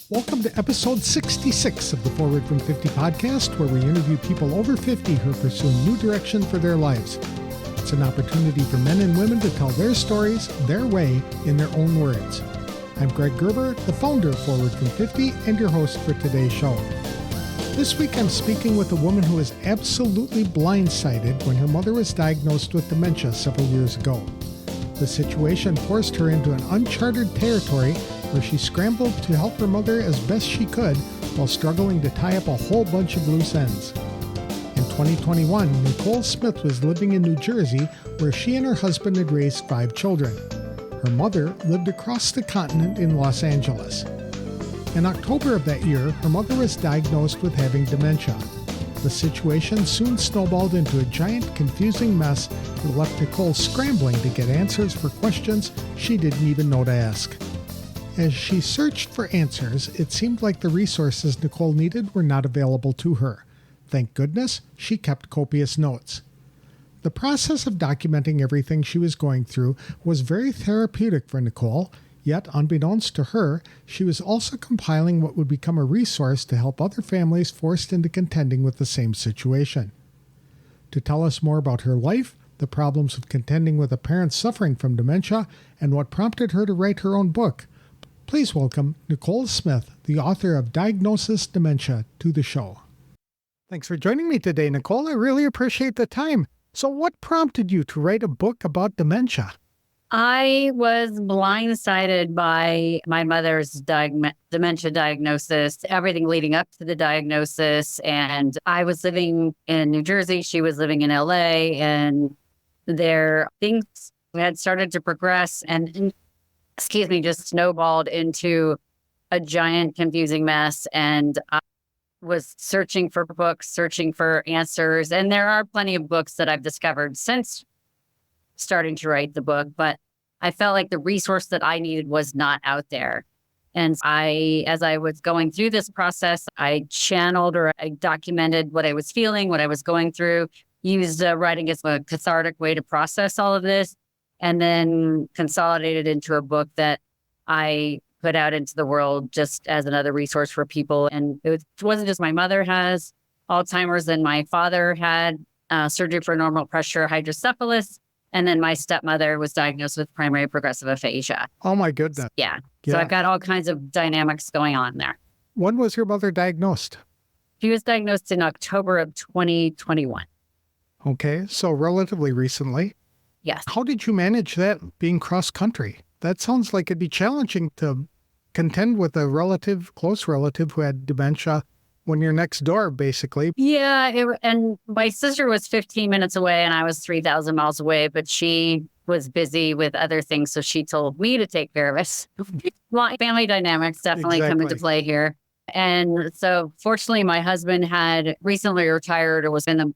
Welcome to episode 66 of the Forward from 50 podcast, where we interview people over 50 who are pursuing new direction for their lives. It's an opportunity for men and women to tell their stories, their way, in their own words. I'm Greg Gerber, the founder of Forward from 50 and your host for today's show. This week I'm speaking with a woman who was absolutely blindsided when her mother was diagnosed with dementia several years ago. The situation forced her into an uncharted territory where she scrambled to help her mother as best she could while struggling to tie up a whole bunch of loose ends. In 2021, Nicole Smith was living in New Jersey, where she and her husband had raised 5 children. Her mother lived across the continent in Los Angeles. In October of that year, her mother was diagnosed with having dementia. The situation soon snowballed into a giant, confusing mess that left Nicole scrambling to get answers for questions she didn't even know to ask. As she searched for answers, it seemed like the resources Nicole needed were not available to her. Thank goodness, she kept copious notes. The process of documenting everything she was going through was very therapeutic for Nicole, yet unbeknownst to her, she was also compiling what would become a resource to help other families forced into contending with the same situation. To tell us more about her life, the problems of contending with a parent suffering from dementia, and what prompted her to write her own book, please welcome Nicole Smith, the author of Diagnosis Dementia, to the show. Thanks for joining me today, Nicole. I really appreciate the time. So what prompted you to write a book about dementia? I was blindsided by my mother's dementia diagnosis, everything leading up to the diagnosis. And I was living in New Jersey. She was living in LA. And things had started to progress and just snowballed into a giant, confusing mess. And I was searching for books, searching for answers. And there are plenty of books that I've discovered since starting to write the book, but I felt like the resource that I needed was not out there. And as I was going through this process, I channeled or I documented what I was feeling, what I was going through, used writing as a cathartic way to process all of this, and then consolidated into a book that I put out into the world just as another resource for people. And it wasn't just my mother has Alzheimer's, and my father had surgery for normal pressure hydrocephalus. And then my stepmother was diagnosed with primary progressive aphasia. Oh my goodness. Yeah. So I've got all kinds of dynamics going on there. When was your mother diagnosed? She was diagnosed in October of 2021. Okay, so relatively recently. Yes. How did you manage that being cross-country? That sounds like it'd be challenging to contend with a close relative who had dementia when you're next door, basically. Yeah, and my sister was 15 minutes away and I was 3,000 miles away, but she was busy with other things, so she told me to take care of it. Family dynamics definitely come into play here. And so fortunately, my husband had recently retired or was in the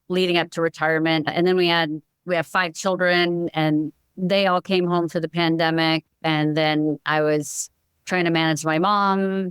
leading up to retirement. And then we have 5 children and they all came home for the pandemic. And then I was trying to manage my mom.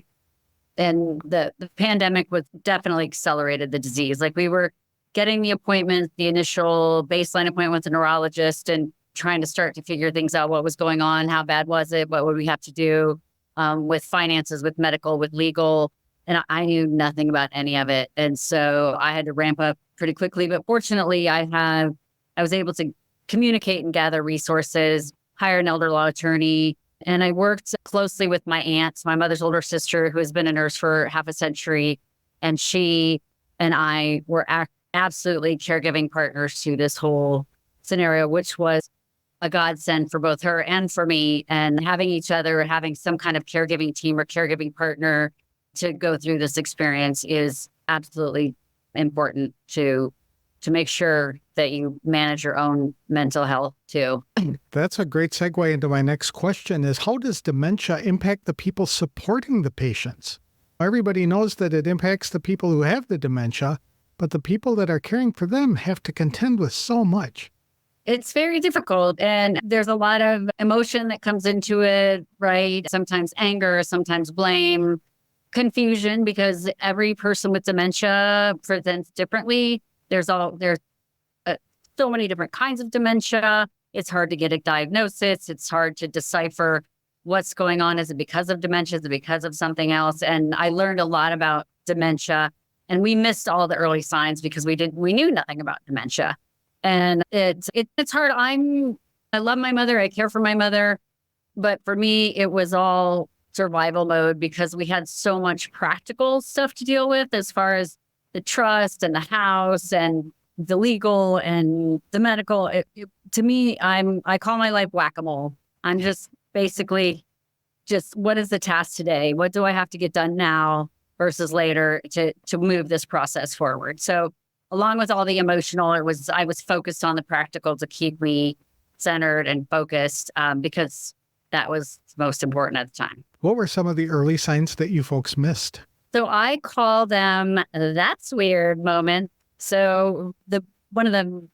And the pandemic was definitely accelerated the disease. Like we were getting the appointments, the initial baseline appointment with a neurologist and trying to start to figure things out, what was going on, how bad was it, what would we have to do with finances, with medical, with legal. And I knew nothing about any of it. And so I had to ramp up pretty quickly. But fortunately, I was able to communicate and gather resources, hire an elder law attorney. And I worked closely with my aunt, my mother's older sister, who has been a nurse for half a century. And she and I were absolutely caregiving partners to this whole scenario, which was a godsend for both her and for me. And having each other, having some kind of caregiving team or caregiving partner to go through this experience is absolutely important to make sure that you manage your own mental health too. That's a great segue into my next question is, how does dementia impact the people supporting the patients? Everybody knows that it impacts the people who have the dementia, but the people that are caring for them have to contend with so much. It's very difficult. And there's a lot of emotion that comes into it, right? Sometimes anger, sometimes blame, confusion, because every person with dementia presents differently. There's so many different kinds of dementia. It's hard to get a diagnosis. It's hard to decipher what's going on. Is it because of dementia? Is it because of something else? And I learned a lot about dementia, and we missed all the early signs because we knew nothing about dementia. And it's hard. I love my mother. I care for my mother. But for me, it was all survival mode because we had so much practical stuff to deal with as far as the trust and the house and the legal and the medical. To me, I call my life whack-a-mole. I'm just basically what is the task today? What do I have to get done now versus later to move this process forward? So along with all the emotional, I was focused on the practical to keep me centered and focused because that was most important at the time. What were some of the early signs that you folks missed? So I call them that's weird moment. So one of the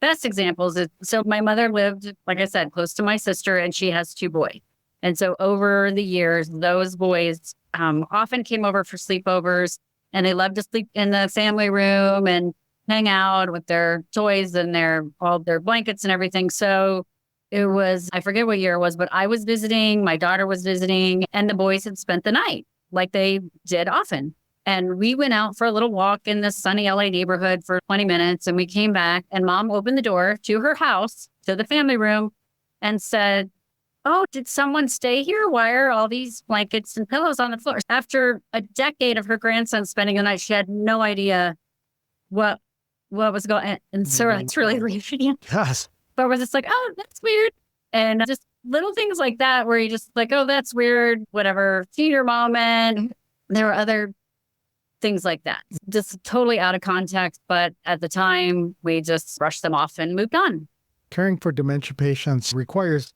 best examples is, so my mother lived, like I said, close to my sister, and she has 2 boys. And so over the years, those boys often came over for sleepovers, and they loved to sleep in the family room and hang out with their toys and all their blankets and everything. So it was, I forget what year it was, but I was visiting, my daughter was visiting, and the boys had spent the night like they did often. And we went out for a little walk in the sunny LA neighborhood for 20 minutes, and we came back, and Mom opened the door to her house, to the family room, and said, "Oh, did someone stay here? Why are all these blankets and pillows on the floor?" After a decade of her grandson spending the night, she had no idea what was going on. And so it's really reassuring. Yes. But we're just like, oh, that's weird. And just little things like that where you just like, oh, that's weird, whatever, senior moment. There were other things like that, just totally out of context. But at the time, we just brushed them off and moved on. Caring for dementia patients requires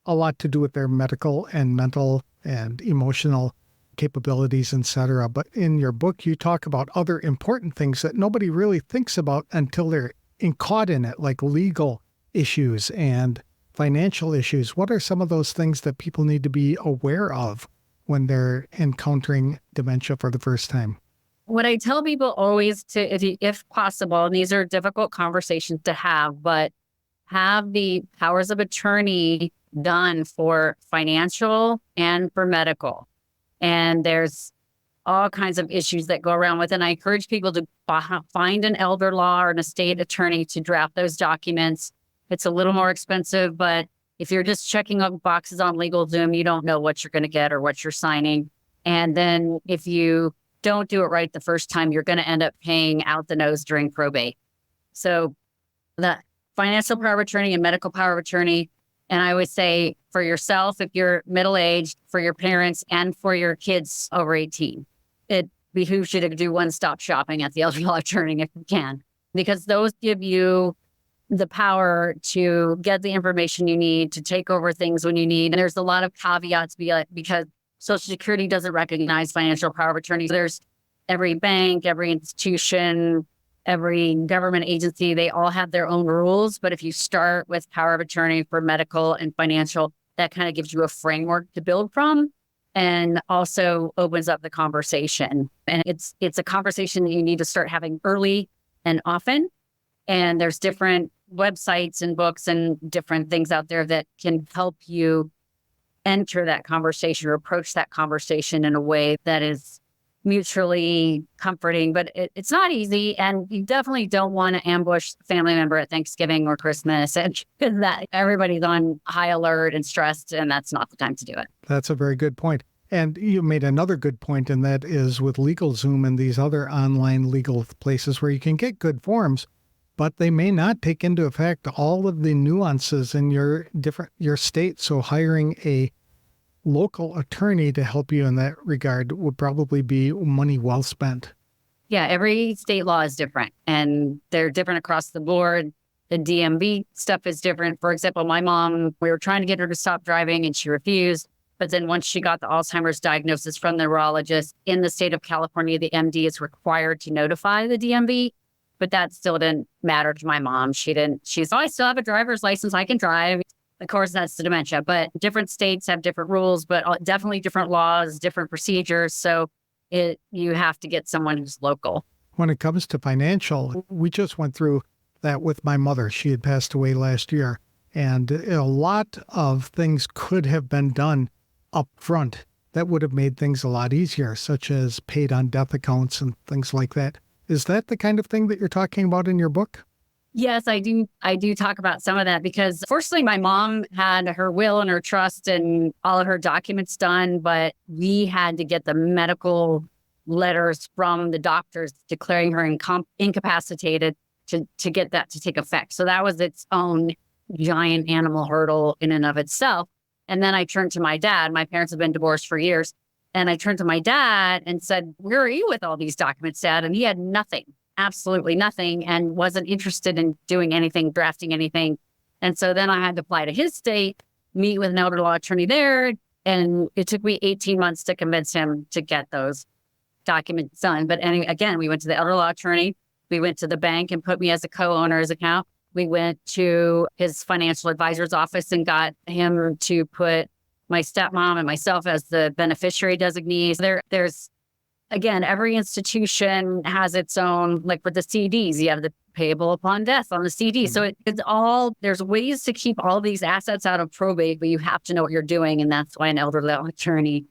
a lot to do with their medical and mental and emotional capabilities, etc. But in your book, you talk about other important things that nobody really thinks about until they're caught in it, like legal issues and financial issues. What are some of those things that people need to be aware of when they're encountering dementia for the first time? What I tell people always if possible, and these are difficult conversations to have, but have the powers of attorney done for financial and for medical. And there's all kinds of issues that go around with it. And I encourage people to find an elder law or an estate attorney to draft those documents. It's a little more expensive, but if you're just checking up boxes on LegalZoom, you don't know what you're going to get or what you're signing. And then if you don't do it right the first time, you're going to end up paying out the nose during probate. So the financial power of attorney and medical power of attorney. And I would say for yourself, if you're middle-aged, for your parents, and for your kids over 18, it behooves you to do one-stop shopping at the elder law attorney if you can, because those give you the power to get the information you need, to take over things when you need. And there's a lot of caveats because Social Security doesn't recognize financial power of attorney. There's every bank, every institution, every government agency, they all have their own rules. But if you start with power of attorney for medical and financial, that kind of gives you a framework to build from and also opens up the conversation. And it's a conversation that you need to start having early and often. And there's different websites and books and different things out there that can help you enter that conversation or approach that conversation in a way that is mutually comforting. But it's not easy. And you definitely don't want to ambush a family member at Thanksgiving or Christmas. And that everybody's on high alert and stressed, and that's not the time to do it. That's a very good point. And you made another good point, and that is with LegalZoom and these other online legal places where you can get good forms, but they may not take into effect all of the nuances in your state. So hiring a local attorney to help you in that regard would probably be money well spent. Yeah, every state law is different, and they're different across the board. The DMV stuff is different. For example, my mom, we were trying to get her to stop driving and she refused. But then once she got the Alzheimer's diagnosis from the neurologist in the state of California, the MD is required to notify the DMV. But that still didn't matter to my mom. She's, I still have a driver's license. I can drive. Of course, that's the dementia. But different states have different rules, but definitely different laws, different procedures. So you have to get someone who's local. When it comes to financial, we just went through that with my mother. She had passed away last year. And a lot of things could have been done up front that would have made things a lot easier, such as paid on death accounts and things like that. Is that the kind of thing that you're talking about in your book? Yes, I do. I do talk about some of that because fortunately my mom had her will and her trust and all of her documents done, but we had to get the medical letters from the doctors declaring her incapacitated to get that to take effect. So that was its own giant animal hurdle in and of itself. And then I turned to my dad. My parents have been divorced for years. And I turned to my dad and said, where are you with all these documents, Dad? And he had nothing, absolutely nothing, and wasn't interested in doing anything, drafting anything. And so then I had to apply to his state, meet with an elder law attorney there. And it took me 18 months to convince him to get those documents done. But again, we went to the elder law attorney. We went to the bank and put me as a co-owner's account. We went to his financial advisor's office and got him to put my stepmom and myself as the beneficiary designees. There's, again, every institution has its own, like with the CDs, you have the payable upon death on the CD. Mm-hmm. So it's all, there's ways to keep all these assets out of probate, but you have to know what you're doing. And that's why an elder law attorney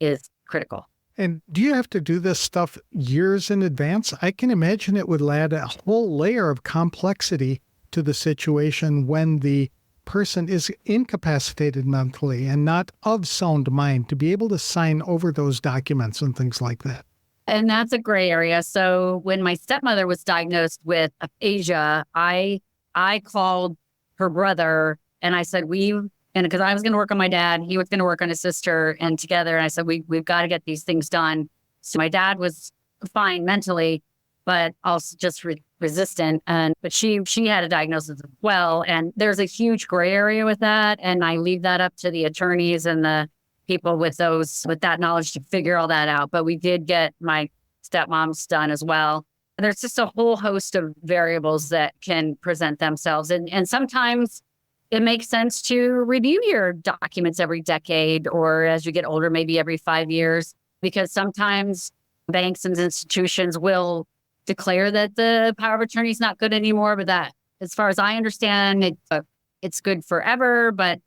is critical. And do you have to do this stuff years in advance? I can imagine it would add a whole layer of complexity to the situation when the person is incapacitated mentally and not of sound mind to be able to sign over those documents and things like that. And that's a gray area. So when my stepmother was diagnosed with aphasia, I called her brother and I said, because I was going to work on my dad, he was going to work on his sister, and together, and I said, we've got to get these things done. So my dad was fine mentally, but also just resistant. But she had a diagnosis as well. And there's a huge gray area with that. And I leave that up to the attorneys and the people with that knowledge to figure all that out. But we did get my stepmom's done as well. There's just a whole host of variables that can present themselves. And sometimes it makes sense to review your documents every decade, or as you get older, maybe every 5 years, because sometimes banks and institutions will declare that the power of attorney is not good anymore. But that, as far as I understand, it's good forever, but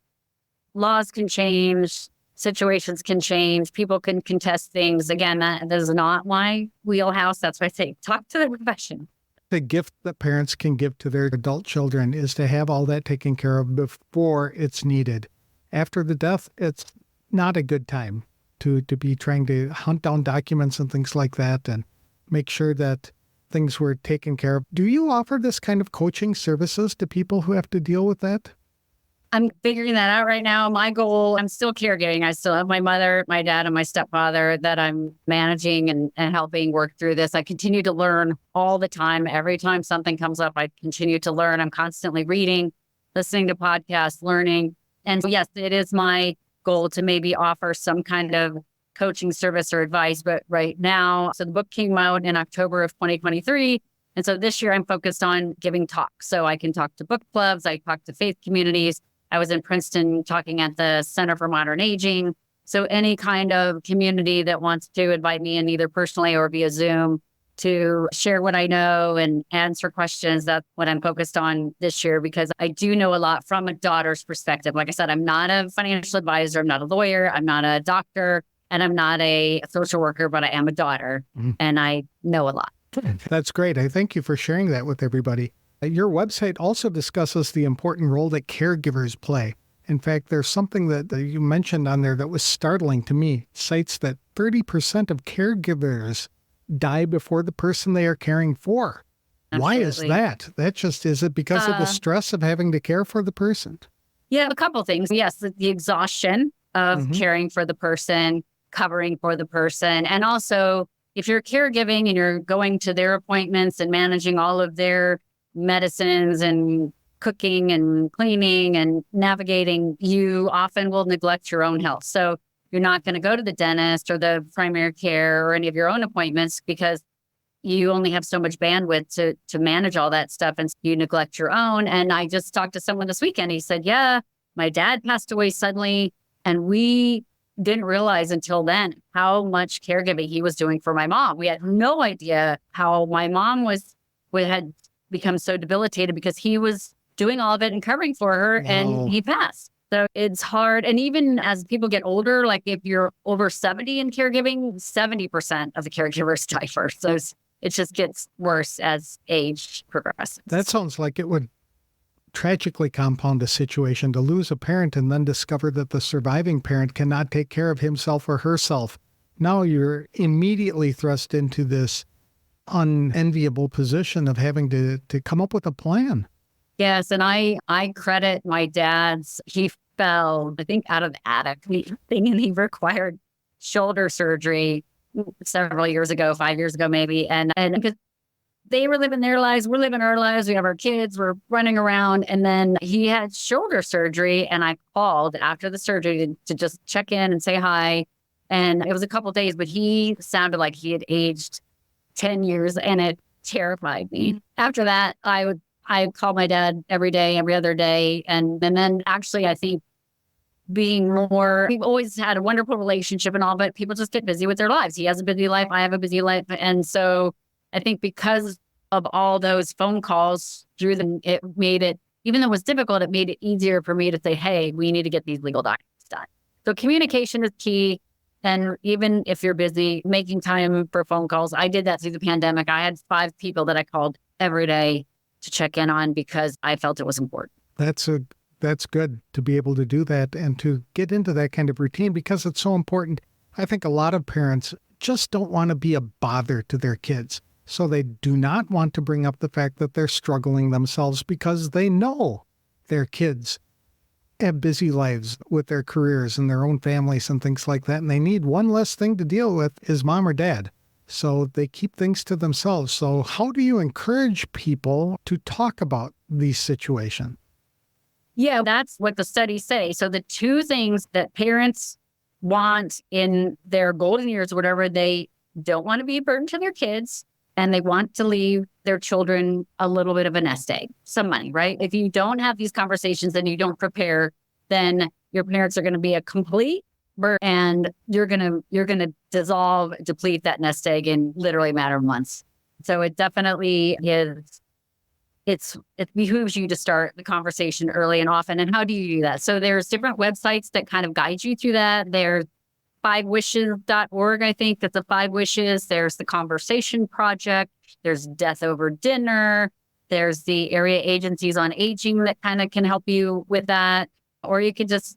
laws can change, situations can change, people can contest things. Again, that is not my wheelhouse. That's why I say, talk to the profession. The gift that parents can give to their adult children is to have all that taken care of before it's needed. After the death, it's not a good time to be trying to hunt down documents and things like that and make sure that things were taken care of. Do you offer this kind of coaching services to people who have to deal with that? I'm figuring that out right now. My goal, I'm still caregiving. I still have my mother, my dad, and my stepfather that I'm managing and helping work through this. I continue to learn all the time. Every time something comes up, I continue to learn. I'm constantly reading, listening to podcasts, learning. And yes, it is my goal to maybe offer some kind of coaching service or advice. But right now, so the book came out in October of 2023. And so this year I'm focused on giving talks. So I can talk to book clubs, I talk to faith communities. I was in Princeton talking at the Center for Modern Aging. So any kind of community that wants to invite me in either personally or via Zoom to share what I know and answer questions, that's what I'm focused on this year, because I do know a lot from a daughter's perspective. Like I said, I'm not a financial advisor, I'm not a lawyer, I'm not a doctor, and I'm not a social worker, but I am a daughter, and I know a lot. That's great. I thank you for sharing that with everybody. Your website also discusses the important role that caregivers play. In fact, there's something that you mentioned on there that was startling to me. It cites that 30% of caregivers die before the person they are caring for. Absolutely. Why is that? Is it because of the stress of having to care for the person? Yeah, a couple things. Yes, the exhaustion of caring for the person, covering for the person, and also if you're caregiving and you're going to their appointments and managing all of their medicines and cooking and cleaning and navigating, you often will neglect your own health. So you're not going to go to the dentist or the primary care or any of your own appointments because you only have so much bandwidth to manage all that stuff, and you neglect your own. And I just talked to someone this weekend. He said, yeah, my dad passed away suddenly, and we didn't realize until then how much caregiving he was doing for my mom. We had no idea how my mom had become so debilitated because he was doing all of it and covering for her. Wow. And he passed. So it's hard. And even as people get older, like if you're over 70 in caregiving, 70% of the caregivers die first. So it just gets worse as age progresses. That sounds like it would tragically compound a situation to lose a parent and then discover that the surviving parent cannot take care of himself or herself. Now you're immediately thrust into this unenviable position of having to come up with a plan. Yes. And I credit my dad's, he fell, I think, out of the attic thing, and he required shoulder surgery several years ago, 5 years ago, maybe. And because they were living their lives, we're living our lives, we have our kids, we're running around. And then he had shoulder surgery. And I called after the surgery to just check in and say hi. And it was a couple of days, but he sounded like he had aged 10 years, and it terrified me. After that, I called my dad every day, every other day. And then actually, I think being more, we've always had a wonderful relationship and all, but people just get busy with their lives. He has a busy life. I have a busy life. And so I think because of all those phone calls through them, it made it, even though it was difficult, it made it easier for me to say, hey, we need to get these legal documents done. So communication is key. And even if you're busy, making time for phone calls. I did that through the pandemic. I had 5 people that I called every day to check in on because I felt it was important. That's good to be able to do that and to get into that kind of routine because it's so important. I think a lot of parents just don't want to be a bother to their kids. So they do not want to bring up the fact that they're struggling themselves because they know their kids have busy lives with their careers and their own families and things like that. And they need one less thing to deal with is mom or dad. So they keep things to themselves. So how do you encourage people to talk about these situations? Yeah, that's what the studies say. So the 2 things that parents want in their golden years, whatever, they don't want to be a burden to their kids, and they want to leave their children a little bit of a nest egg, some money, right? If you don't have these conversations and you don't prepare, then your parents are going to be a complete burden, and you're going to deplete that nest egg in literally a matter of months. So it definitely is. It behooves you to start the conversation early and often. And how do you do that? So there's different websites that kind of guide you through that. There's 5wishes.org, I think. That's the 5 Wishes. There's the Conversation Project. There's Death Over Dinner. There's the area agencies on aging that kind of can help you with that. Or you can just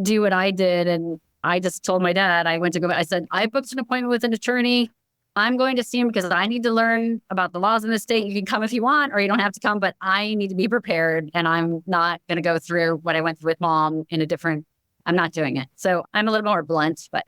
do what I did. And I just told my dad, I said, I booked an appointment with an attorney. I'm going to see him because I need to learn about the laws in the state. You can come if you want, or you don't have to come, but I need to be prepared. And I'm not going to go through what I went through with mom I'm not doing it. So I'm a little more blunt, but.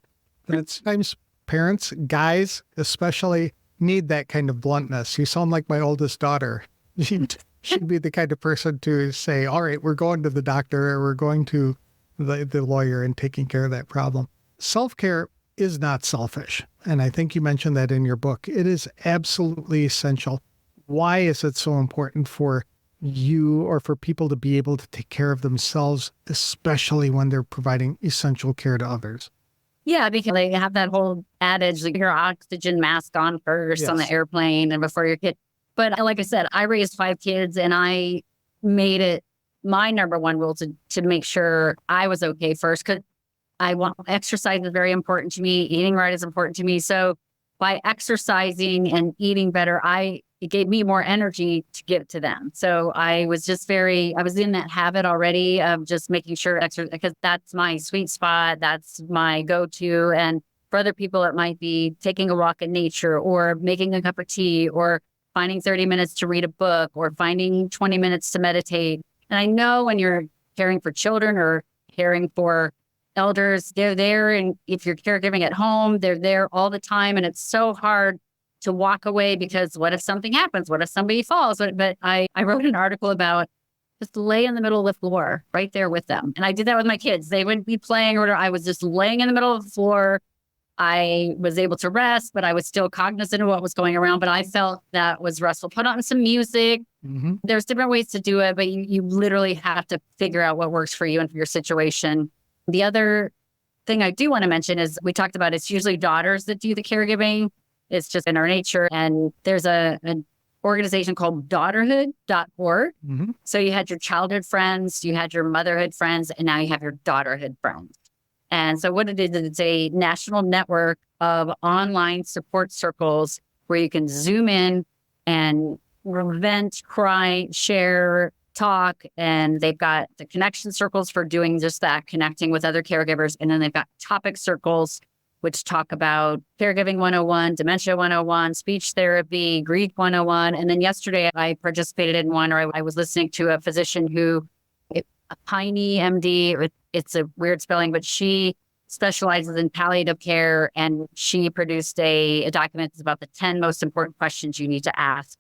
Sometimes parents, guys especially, need that kind of bluntness. You sound like my oldest daughter. She'd be the kind of person to say, all right, we're going to the doctor, or we're going to the lawyer and taking care of that problem. Self-care is not selfish. And I think you mentioned that in your book. It is absolutely essential. Why is it so important for you or for people to be able to take care of themselves, especially when they're providing essential care to others? Yeah, because they have that whole adage, like your oxygen mask on first on the airplane and before your kid. But like I said, I raised 5 kids, and I made it my number one rule to make sure I was okay first, because exercise is very important to me. Eating right is important to me. So by exercising and eating better, it gave me more energy to give to them. So I was in that habit already of just making sure because that's my sweet spot. That's my go-to. And for other people, it might be taking a walk in nature, or making a cup of tea, or finding 30 minutes to read a book, or finding 20 minutes to meditate. And I know when you're caring for children or caring for elders, they're there. And if you're caregiving at home, they're there all the time. And it's so hard to walk away because what if something happens? What if somebody falls? But I wrote an article about just lay in the middle of the floor right there with them. And I did that with my kids. They wouldn't be playing, or I was just laying in the middle of the floor. I was able to rest, but I was still cognizant of what was going around. But I felt that was restful. Put on some music. Mm-hmm. There's different ways to do it, but you literally have to figure out what works for you and for your situation. The other thing I do want to mention is we talked about it's usually daughters that do the caregiving. It's just in our nature. And there's a organization called daughterhood.org. Mm-hmm. So you had your childhood friends, you had your motherhood friends, and now you have your daughterhood friends. And so what it is, it's a national network of online support circles where you can zoom in and vent, cry, share, talk. And they've got the connection circles for doing just that, connecting with other caregivers. And then they've got topic circles, which talk about caregiving 101, dementia 101, speech therapy, grief 101. And then yesterday I participated in one, or I was listening to a physician who, a Piney MD, it's a weird spelling, but she specializes in palliative care. And she produced a document that's about the 10 most important questions you need to ask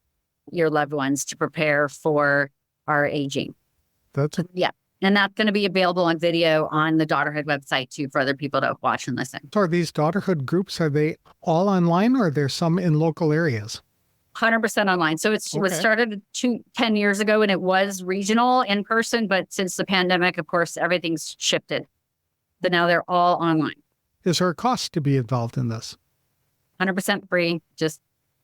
your loved ones to prepare for our aging. Yeah. And that's going to be available on video on the Daughterhood website too for other people to watch and listen. So are these Daughterhood groups, are they all online or are there some in local areas? 100% online. So it was started 10 years ago and it was regional in person, but since the pandemic, of course, everything's shifted. But now they're all online. Is there a cost to be involved in this? 100% free. Just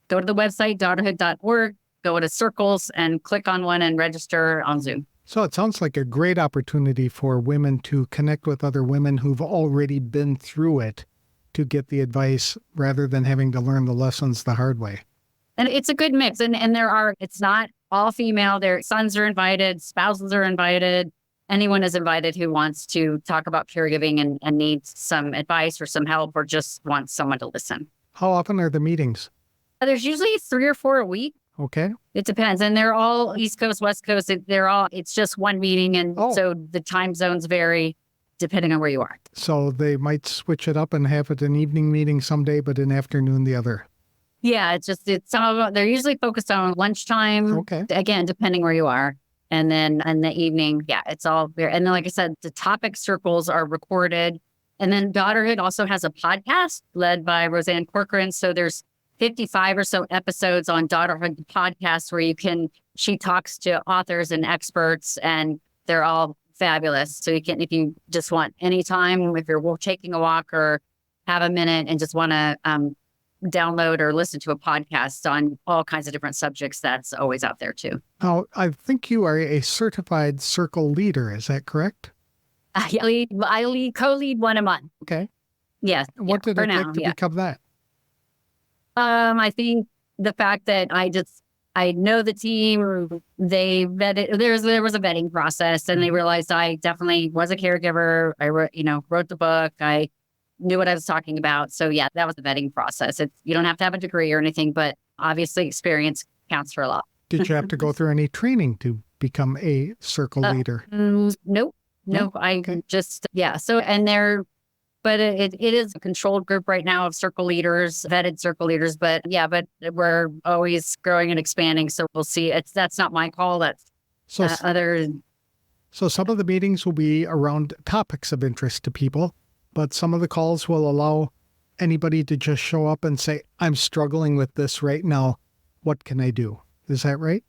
go to the website, daughterhood.org, go to circles and click on one and register on Zoom. So it sounds like a great opportunity for women to connect with other women who've already been through it to get the advice rather than having to learn the lessons the hard way. And it's a good mix. And it's not all female. Their sons are invited, spouses are invited. Anyone is invited who wants to talk about caregiving and needs some advice or some help or just wants someone to listen. How often are the meetings? There's usually 3 or 4 a week. Okay. It depends. And they're all East Coast, West Coast. It's just one meeting. And so the time zones vary depending on where you are. So they might switch it up and have it an evening meeting someday, but an afternoon the other. Yeah, some of them, they're usually focused on lunchtime. Okay. Again, depending where you are. And then in the evening, it's all there. And then, like I said, the topic circles are recorded. And then Daughterhood also has a podcast led by Roseanne Corcoran. So there's 55 or so episodes on Daughterhood podcast where she talks to authors and experts, and they're all fabulous. So you can, if you just want any time, if you're taking a walk or have a minute and just want to download or listen to a podcast on all kinds of different subjects, that's always out there too. Now, I think you are a certified circle leader. Is that correct? I co-lead one a month. Okay. Yes. What did it take to become that? I think the fact that I know the team, they vetted, there was a vetting process and they realized I definitely was a caregiver. I wrote the book. I knew what I was talking about. So yeah, that was the vetting process. You don't have to have a degree or anything, but obviously experience counts for a lot. Did you have to go through any training to become a circle leader? Nope. No, but it is a controlled group right now of circle leaders, vetted circle leaders. But we're always growing and expanding. So we'll see. That's not my call. That's other. So some of the meetings will be around topics of interest to people, but some of the calls will allow anybody to just show up and say, I'm struggling with this right now. What can I do? Is that right?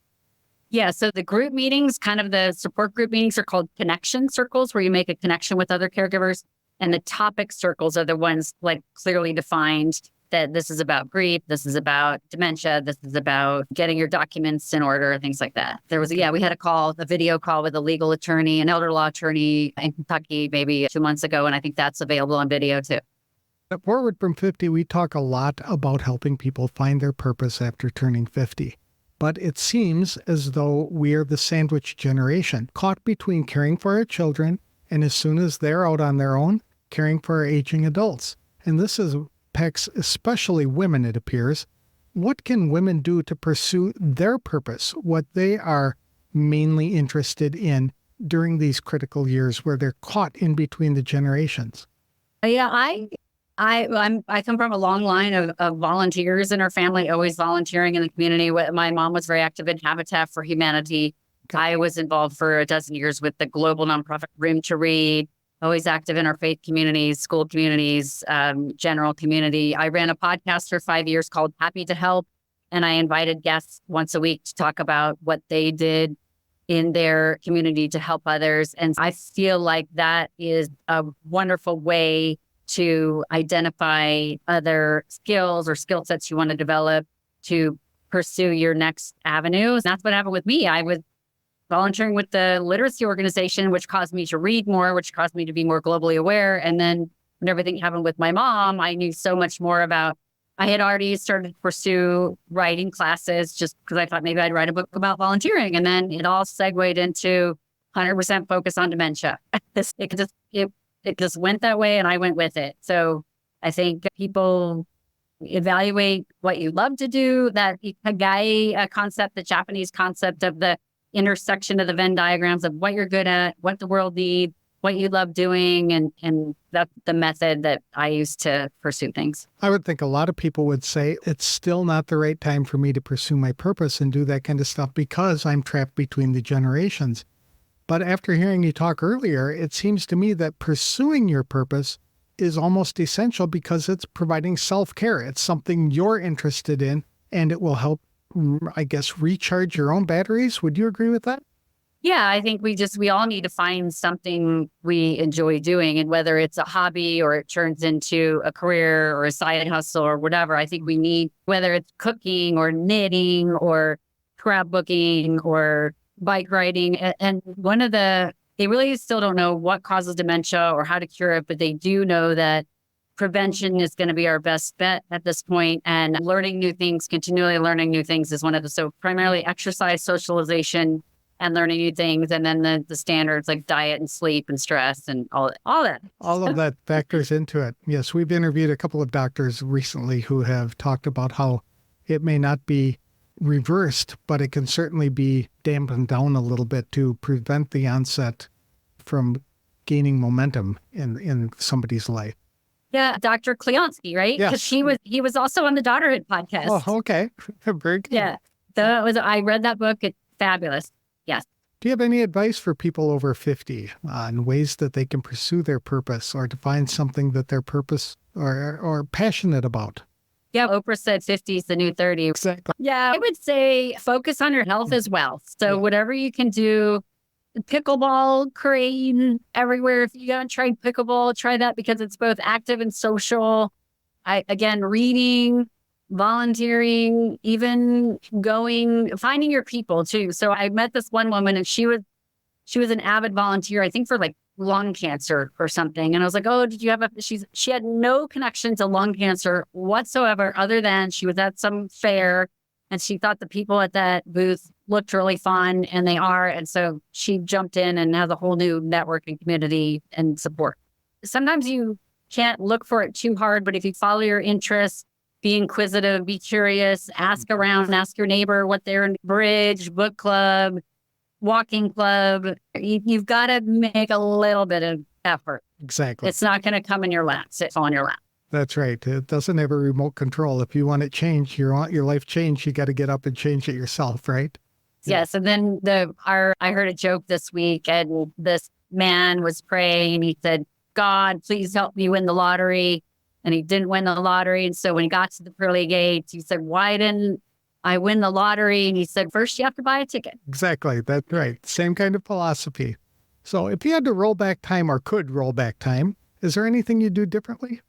Yeah. So the group meetings, kind of the support group meetings, are called connection circles, where you make a connection with other caregivers. And the topic circles are the ones like clearly defined that this is about grief, this is about dementia, this is about getting your documents in order, things like that. We had a video call with a legal attorney, an elder law attorney in Kentucky maybe 2 months ago. And I think that's available on video too. At Forward from 50, we talk a lot about helping people find their purpose after turning 50. But it seems as though we're the sandwich generation, caught between caring for our children and as soon as they're out on their own, caring for our aging adults. And this impacts especially women, it appears. What can women do to pursue their purpose, what they are mainly interested in during these critical years where they're caught in between the generations? Yeah, I come from a long line of volunteers in our family, always volunteering in the community. My mom was very active in Habitat for Humanity. Okay. I was involved for a dozen years with the global nonprofit Room to Read, always active in our faith communities, school communities, general community. I ran a podcast for 5 years called Happy to Help, and I invited guests once a week to talk about what they did in their community to help others. And I feel like that is a wonderful way to identify other skills or skill sets you want to develop, to pursue your next avenue. And that's what happened with me. I was volunteering with the literacy organization, which caused me to read more, which caused me to be more globally aware. And then when everything happened with my mom, I knew so much more about, I had already started to pursue writing classes just because I thought maybe I'd write a book about volunteering. And then it all segued into 100% focus on dementia. It just went that way and I went with it. So I think people evaluate what you love to do, that Ikigai concept, the Japanese concept of the intersection of the Venn diagrams of what you're good at, what the world needs, what you love doing. And that's the method that I use to pursue things. I would think a lot of people would say it's still not the right time for me to pursue my purpose and do that kind of stuff because I'm trapped between the generations. But after hearing you talk earlier, it seems to me that pursuing your purpose is almost essential because it's providing self-care. It's something you're interested in, and it will help, I guess, recharge your own batteries. Would you agree with that? Yeah, I think we all need to find something we enjoy doing. And whether it's a hobby or it turns into a career or a side hustle or whatever, I think we need, whether it's cooking or knitting or scrapbooking or bike riding. And they really still don't know what causes dementia or how to cure it, but they do know that prevention is going to be our best bet at this point. And learning new things, continually learning new things is one of the, so primarily exercise, socialization, and learning new things. And then the standards like diet and sleep and stress and all that. All of that factors into it. Yes, we've interviewed a couple of doctors recently who have talked about how it may not be reversed, but it can certainly be dampened down a little bit to prevent the onset from gaining momentum in somebody's life. Yeah, Dr. Kleonsky, right? Yes. Because he was also on the Daughterhood podcast. Oh, okay. Very good. Yeah. So I read that book. It's fabulous. Yes. Do you have any advice for people over 50 on ways that they can pursue their purpose or to find something that their purpose or passionate about? Yeah, Oprah said 50 is the new 30. Exactly. Yeah, I would say focus on your health as well. So whatever you can do, pickleball, crane, everywhere. If you haven't tried pickleball, try that because it's both active and social. Again, reading, volunteering, even finding your people too. So I met this one woman and she was an avid volunteer, I think for like lung cancer or something. And I was like, oh, did you have she had no connection to lung cancer whatsoever, other than she was at some fair and she thought the people at that booth looked really fun, and they are. And so she jumped in and has a whole new network and community and support. Sometimes you can't look for it too hard, but if you follow your interests, be inquisitive, be curious, ask around, ask your neighbor what they're in, bridge, book club, walking club. You've got to make a little bit of effort. Exactly. It's not going to come in your lap, sit on your lap. That's right. It doesn't have a remote control. If you want it changed, your life changed, you got to get up and change it yourself, right? Yes. And then I heard a joke this week, and this man was praying and he said, God, please help me win the lottery. And he didn't win the lottery. And so when he got to the pearly gates, he said, why didn't I win the lottery? And he said, first you have to buy a ticket. Exactly. That's right. Same kind of philosophy. So if you had to roll back time or could roll back time, is there anything you'd do differently?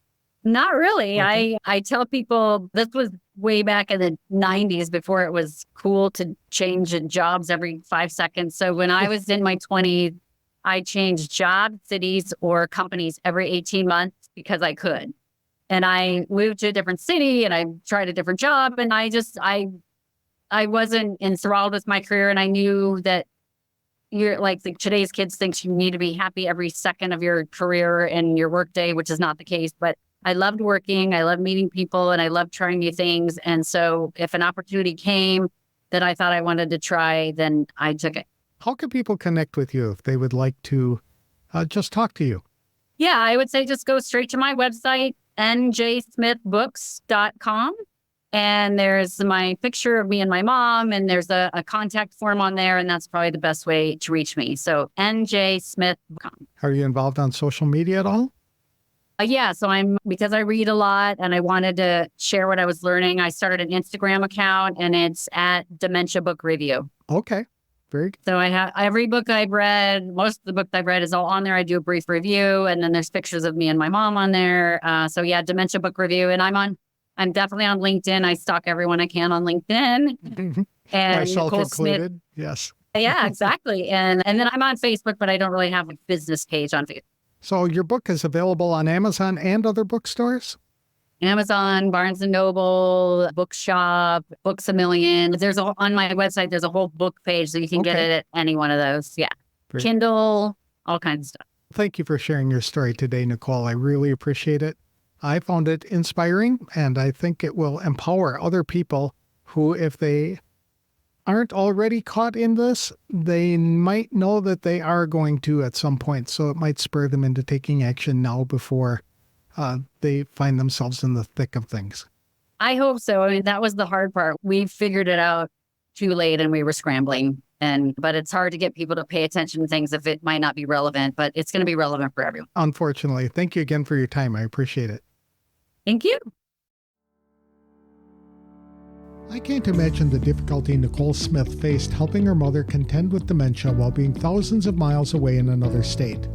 Not really. Okay. I tell people this was way back in the 90s before it was cool to change jobs every 5 seconds. So when I was in my 20s, I changed jobs, cities, or companies every 18 months because I could. And I moved to a different city and I tried a different job. And I wasn't enthralled with my career. And I knew that you're like today's kids think you need to be happy every second of your career and your workday, which is not the case. But I loved working. I loved meeting people and I loved trying new things. And so if an opportunity came that I thought I wanted to try, then I took it. How can people connect with you if they would like to just talk to you? Yeah, I would say just go straight to my website, njsmithbooks.com. And there's my picture of me and my mom, and there's a contact form on there, and that's probably the best way to reach me. So njsmith.com. Are you involved on social media at all? Yeah, so because I read a lot and I wanted to share what I was learning, I started an Instagram account, and it's at Dementia Book Review. Okay, very good. So I have every book I've read, most of the books I've read is all on there. I do a brief review, and then there's pictures of me and my mom on there. So yeah, Dementia Book Review, and I'm on I'm definitely on LinkedIn. I stalk everyone I can on LinkedIn. And Myself Nicole Smith. included. Yes. Yeah, exactly. And then I'm on Facebook, but I don't really have a business page on Facebook. So your book is available on Amazon and other bookstores? Amazon, Barnes and Noble, Bookshop, Books A Million. On my website, there's a whole book page, so you can get it at any one of those. Yeah. Great. Kindle, all kinds of stuff. Thank you for sharing your story today, Nicole. I really appreciate it. I found it inspiring, and I think it will empower other people who, if they aren't already caught in this, they might know that they are going to at some point. So it might spur them into taking action now before they find themselves in the thick of things. I hope so. I mean, that was the hard part. We figured it out too late and we were scrambling. But it's hard to get people to pay attention to things if it might not be relevant, but it's going to be relevant for everyone. Unfortunately. Thank you again for your time. I appreciate it. Thank you. I can't imagine the difficulty Nicole Smith faced helping her mother contend with dementia while being thousands of miles away in another state.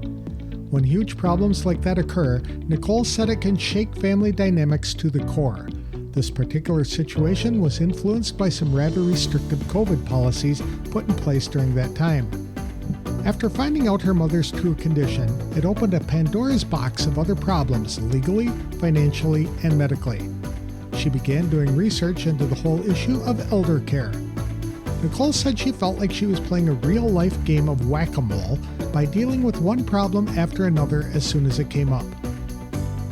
When huge problems like that occur, Nicole said it can shake family dynamics to the core. This particular situation was influenced by some rather restrictive COVID policies put in place during that time. After finding out her mother's true condition, it opened a Pandora's box of other problems legally, financially, and medically. She began doing research into the whole issue of eldercare. Nicole said she felt like she was playing a real-life game of whack-a-mole by dealing with one problem after another as soon as it came up.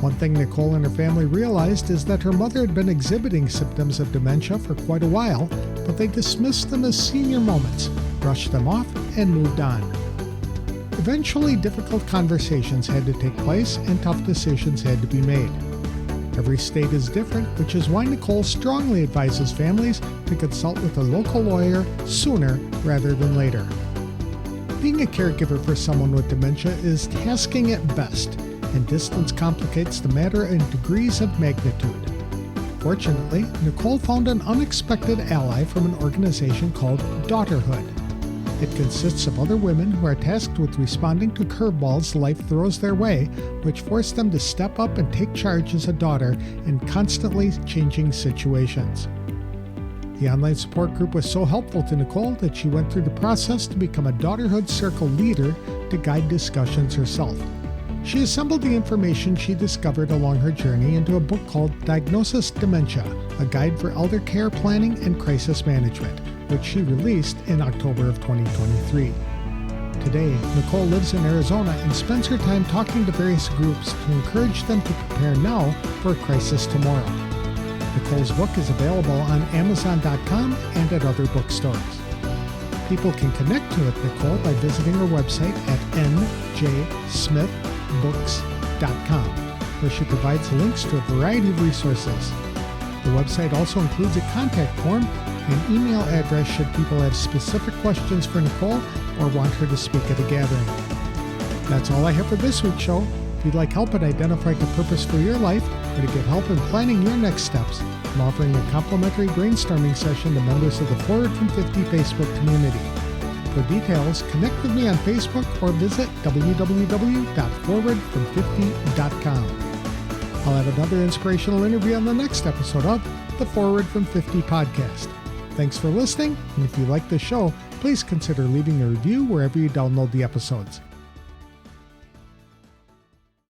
One thing Nicole and her family realized is that her mother had been exhibiting symptoms of dementia for quite a while, but they dismissed them as senior moments, brushed them off, and moved on. Eventually, difficult conversations had to take place and tough decisions had to be made. Every state is different, which is why Nicole strongly advises families to consult with a local lawyer sooner rather than later. Being a caregiver for someone with dementia is tasking at best, and distance complicates the matter in degrees of magnitude. Fortunately, Nicole found an unexpected ally from an organization called Daughterhood. It consists of other women who are tasked with responding to curveballs life throws their way, which force them to step up and take charge as a daughter in constantly changing situations. The online support group was so helpful to Nicole that she went through the process to become a Daughterhood Circle leader to guide discussions herself. She assembled the information she discovered along her journey into a book called Diagnosis Dementia, a guide for elder care planning and crisis management, which she released in October of 2023. Today, Nicole lives in Arizona and spends her time talking to various groups to encourage them to prepare now for a crisis tomorrow. Nicole's book is available on Amazon.com and at other bookstores. People can connect to Nicole by visiting her website at njsmithbooks.com, where she provides links to a variety of resources. The website also includes a contact form and email address should people have specific questions for Nicole or want her to speak at a gathering. That's all I have for this week's show. If you'd like help in identifying a purpose for your life or to get help in planning your next steps, I'm offering a complimentary brainstorming session to members of the Forward from 50 Facebook community. For details, connect with me on Facebook or visit www.forwardfrom50.com. I'll have another inspirational interview on the next episode of the Forward from 50 podcast. Thanks for listening, and if you like the show, please consider leaving a review wherever you download the episodes.